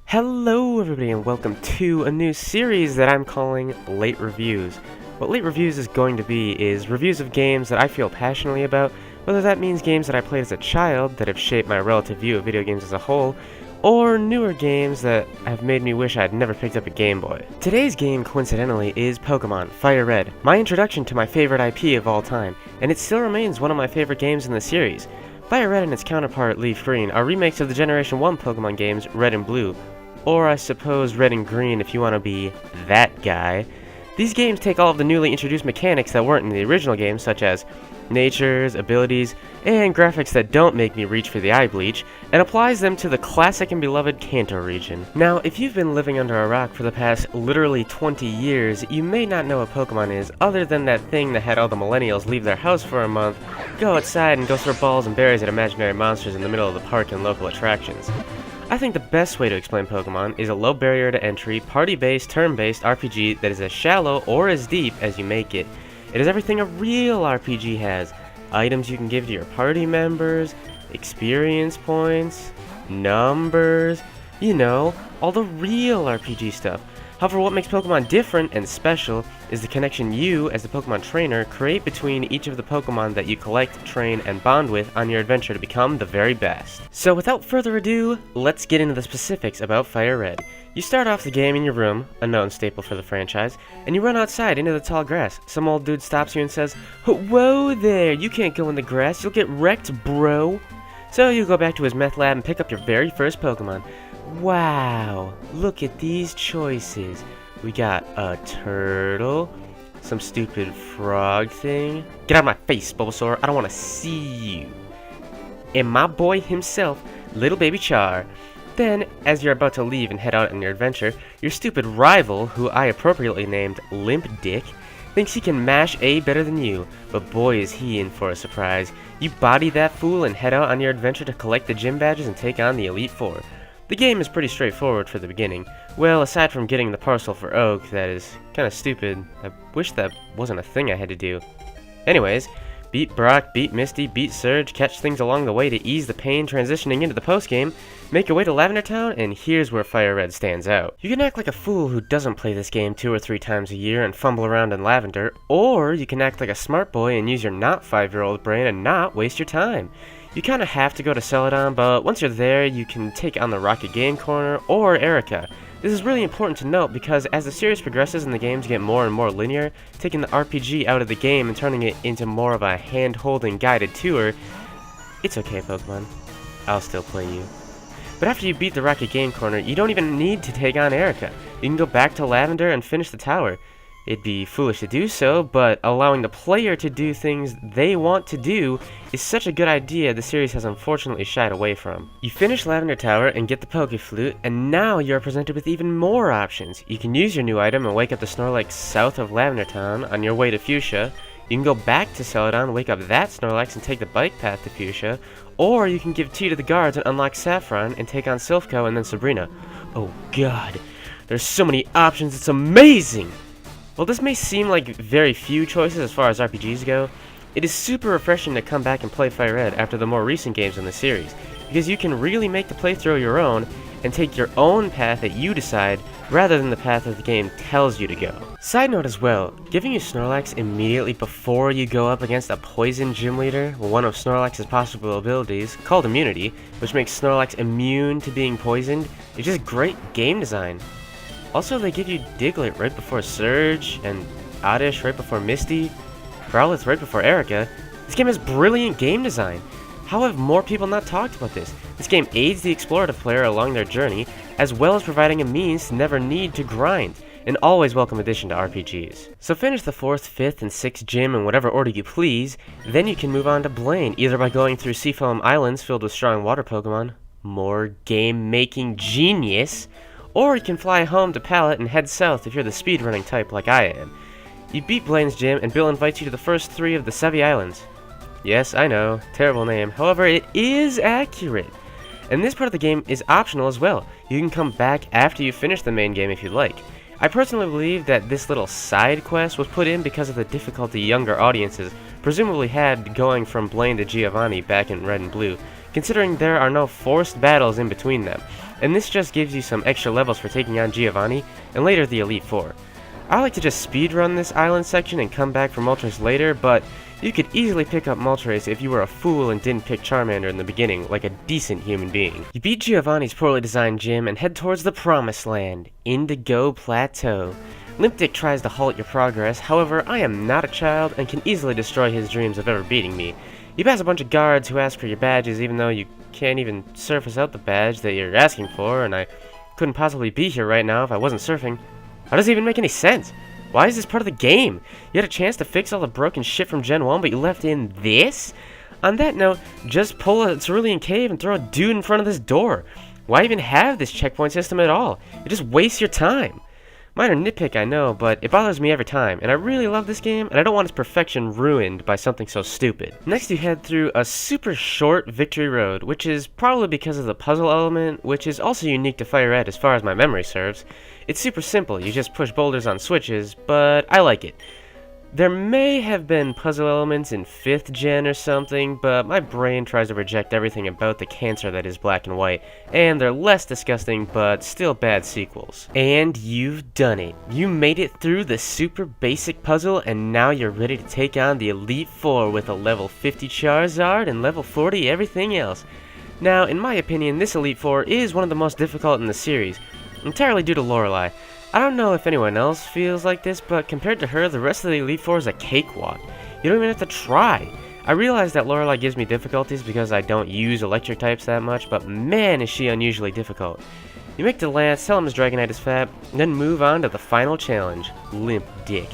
Hello everybody and welcome to a new series that I'm calling Late Reviews. What Late Reviews is going to be is reviews of games that I feel passionately about, whether that means games that I played as a child that have shaped my relative view of video games as a whole, or newer games that have made me wish I had never picked up a Game Boy. Today's game, coincidentally, is Pokemon Fire Red, my introduction to my favorite IP of all time, and it still remains one of my favorite games in the series. Fire Red and its counterpart Leaf Green are remakes of the Generation 1 Pokemon games Red and Blue, or I suppose Red and Green if you want to be that guy. These games take all of the newly introduced mechanics that weren't in the original games, such as natures, abilities, and graphics that don't make me reach for the eye bleach, and applies them to the classic and beloved Kanto region. Now, if you've been living under a rock for the past literally 20 years, you may not know what Pokemon is, other than that thing that had all the millennials leave their house for a month, go outside and go throw balls and berries at imaginary monsters in the middle of the park and local attractions. I think the best way to explain Pokemon is a low barrier to entry, party-based, turn-based RPG that is as shallow or as deep as you make it. It is everything a real RPG has. Items you can give to your party members, experience points, numbers, you know, all the real RPG stuff. However, what makes Pokemon different and special is the connection you, as the Pokemon trainer, create between each of the Pokemon that you collect, train, and bond with on your adventure to become the very best. So without further ado, let's get into the specifics about Fire Red. You start off the game in your room, a known staple for the franchise, and you run outside into the tall grass. Some old dude stops you and says, "Whoa there, you can't go in the grass, you'll get wrecked, bro." So you go back to his meth lab and pick up your very first Pokemon. Wow, look at these choices. We got a turtle, some stupid frog thing. Get out of my face, Bulbasaur, I don't want to see you. And my boy himself, little baby Char. Then, as you're about to leave and head out on your adventure, your stupid rival, who I appropriately named Limp Dick, thinks he can mash A better than you, but boy is he in for a surprise. You body that fool and head out on your adventure to collect the gym badges and take on the Elite Four. The game is pretty straightforward for the beginning. Well, aside from getting the parcel for Oak, that is kinda stupid. I wish that wasn't a thing I had to do. Anyways, beat Brock, beat Misty, beat Surge, catch things along the way to ease the pain transitioning into the postgame, make your way to Lavender Town, and here's where Fire Red stands out. You can act like a fool who doesn't play this game 2 or 3 times a year and fumble around in Lavender, or you can act like a smart boy and use your not 5-year-old brain and not waste your time. You kinda have to go to Celadon, but once you're there, you can take on the Rocket Game Corner or Erica. This is really important to note because as the series progresses and the games get more and more linear, taking the RPG out of the game and turning it into more of a hand-holding guided tour, it's okay, Pokemon. I'll still play you. But after you beat the Rocket Game Corner, you don't even need to take on Erica. You can go back to Lavender and finish the tower. It'd be foolish to do so, but allowing the player to do things they want to do is such a good idea the series has unfortunately shied away from. You finish Lavender Tower and get the Pokeflute, and now you're presented with even more options. You can use your new item and wake up the Snorlax south of Lavender Town on your way to Fuchsia. You can go back to Celadon, wake up that Snorlax and take the bike path to Fuchsia, or you can give tea to the guards and unlock Saffron and take on Silphco and then Sabrina. Oh god, there's so many options, it's amazing! While this may seem like very few choices as far as RPGs go, it is super refreshing to come back and play Fire Red after the more recent games in the series, because you can really make the playthrough your own and take your own path that you decide rather than the path that the game tells you to go. Side note as well, giving you Snorlax immediately before you go up against a poison gym leader, one of Snorlax's possible abilities, called Immunity, which makes Snorlax immune to being poisoned, is just great game design. Also, they give you Diglett right before Surge, and Oddish right before Misty, Growlithe right before Erica. This game has brilliant game design. How have more people not talked about this? This game aids the explorative player along their journey, as well as providing a means to never need to grind, an always welcome addition to RPGs. So finish the 4th, 5th, and 6th gym in whatever order you please, then you can move on to Blaine, either by going through SEAFOAM Islands filled with strong water Pokemon, more game-making genius, or you can fly home to Pallet and head south if you're the speedrunning type like I am. You beat Blaine's gym and Bill invites you to the first 3 of the Sevi Islands. Yes, I know, terrible name, however it is accurate. And this part of the game is optional as well. You can come back after you finish the main game if you'd like. I personally believe that this little side quest was put in because of the difficulty younger audiences presumably had going from Blaine to Giovanni back in Red and Blue, considering there are no forced battles in between them. and this just gives you some extra levels for taking on Giovanni, and later the Elite Four. I like to just speedrun this island section and come back for Moltres later, but you could easily pick up Moltres if you were a fool and didn't pick Charmander in the beginning, like a decent human being. You beat Giovanni's poorly designed gym and head towards the Promised Land, Indigo Plateau. Limpdick tries to halt your progress, however, I am not a child and can easily destroy his dreams of ever beating me. You pass a bunch of guards who ask for your badges even though you can't even surface out the badge that you're asking for, and I couldn't possibly be here right now if I wasn't surfing. How does it even make any sense? Why is this part of the game? You had a chance to fix all the broken shit from Gen 1, but you left in this? On that note, just pull a Cerulean Cave and throw a dude in front of this door. Why even have this checkpoint system at all? It just wastes your time. Minor nitpick, I know, but it bothers me every time, and I really love this game, and I don't want its perfection ruined by something so stupid. Next you head through a super short Victory Road, which is probably because of the puzzle element, which is also unique to Fire Red as far as my memory serves. It's super simple, you just push boulders on switches, but I like it. There may have been puzzle elements in 5th gen or something, but my brain tries to reject everything about the cancer that is Black and White, and they're less disgusting but still bad sequels. And you've done it. You made it through the super basic puzzle, and now you're ready to take on the Elite Four with a level 50 Charizard and level 40 everything else. Now, in my opinion, this Elite Four is one of the most difficult in the series, entirely due to Lorelei. I don't know if anyone else feels like this, but compared to her, the rest of the Elite Four is a cakewalk. You don't even have to try. I realize that Lorelei gives me difficulties because I don't use electric types that much, but man is she unusually difficult. You make the Lance, tell him his Dragonite is fat, then move on to the final challenge, Limp Dick.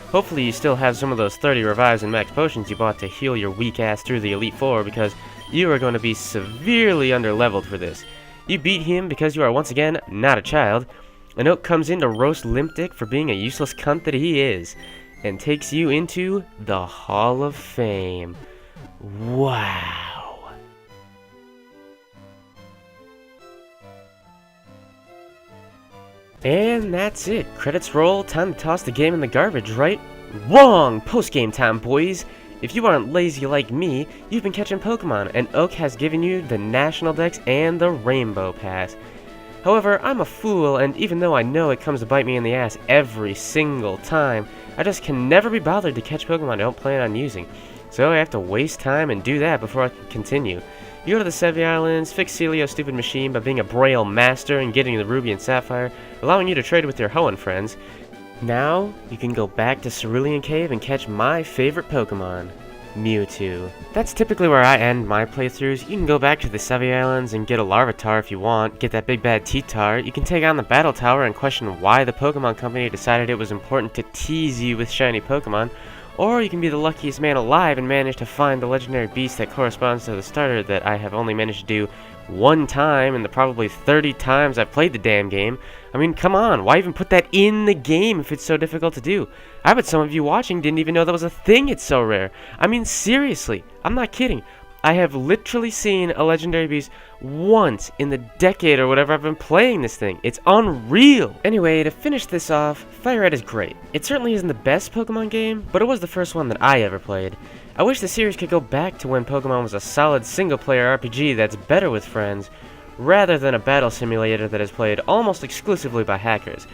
Hopefully you still have some of those 30 revives and max potions you bought to heal your weak ass through the Elite Four, because you are going to be severely underleveled for this. You beat him because you are once again not a child. A note comes in to roast Limpdick for being a useless cunt that he is, and takes you into the Hall of Fame. Wow. And that's it. Credits roll, time to toss the game in the garbage, right? Wrong! Post-game time, boys! If you aren't lazy like me, you've been catching Pokemon, and Oak has given you the National Dex and the Rainbow Pass. However, I'm a fool, and even though I know it comes to bite me in the ass every single time, I just can never be bothered to catch Pokemon I don't plan on using. So I have to waste time and do that before I can continue. You go to the Sevi Islands, fix Celio's stupid machine by being a Braille master and getting the Ruby and Sapphire, allowing you to trade with your Hoenn friends. Now, you can go back to Cerulean Cave and catch my favorite Pokemon, Mewtwo. That's typically where I end my playthroughs. You can go back to the Sevi Islands and get a Larvitar if you want, get that big bad T-Tar. You can take on the Battle Tower and question why the Pokemon Company decided it was important to tease you with shiny Pokemon, or you can be the luckiest man alive and manage to find the legendary beast that corresponds to the starter that I have only managed to do one time in the probably 30 times I've played the damn game. I mean, come on, why even put that in the game if it's so difficult to do? I bet some of you watching didn't even know that was a thing, it's so rare. I mean, seriously, I'm not kidding. I have literally seen a legendary beast once in the decade or whatever I've been playing this thing. It's unreal! Anyway, to finish this off, Fire Red is great. It certainly isn't the best Pokemon game, but it was the first one that I ever played. I wish the series could go back to when Pokemon was a solid single-player RPG that's better with friends, rather than a battle simulator that is played almost exclusively by hackers.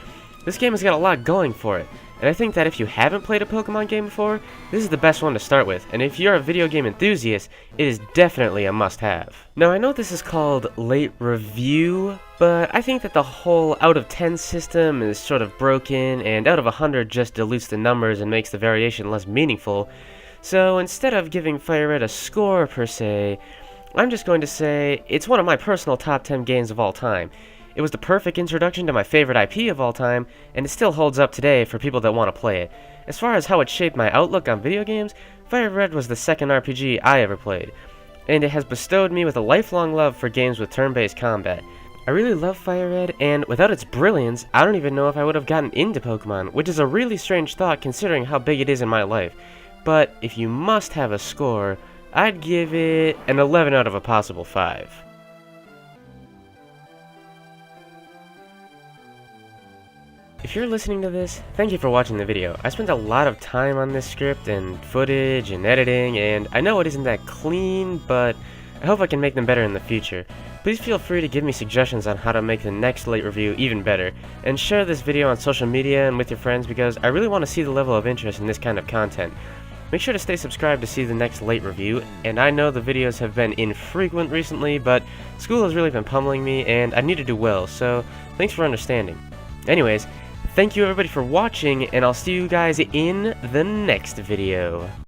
This game has got a lot going for it, and I think that if you haven't played a Pokemon game before, this is the best one to start with, and if you're a video game enthusiast, it is definitely a must-have. Now, I know this is called late review, but I think that the whole out of 10 system is sort of broken, and out of 100 just dilutes the numbers and makes the variation less meaningful. So instead of giving Fire Red a score per se, I'm just going to say it's one of my personal top 10 games of all time. It was the perfect introduction to my favorite IP of all time, and it still holds up today for people that want to play it. As far as how it shaped my outlook on video games, Fire Red was the second RPG I ever played, and it has bestowed me with a lifelong love for games with turn-based combat. I really love Fire Red, and without its brilliance, I don't even know if I would have gotten into Pokemon, which is a really strange thought considering how big it is in my life. But if you must have a score, I'd give it an 11 out of a possible 5. If you're listening to this, thank you for watching the video. I spent a lot of time on this script and footage and editing, and I know it isn't that clean, but I hope I can make them better in the future. Please feel free to give me suggestions on how to make the next late review even better, and share this video on social media and with your friends because I really want to see the level of interest in this kind of content. Make sure to stay subscribed to see the next late review, and I know the videos have been infrequent recently, but school has really been pummeling me and I need to do well, so thanks for understanding. Anyways, thank you everybody for watching, and I'll see you guys in the next video.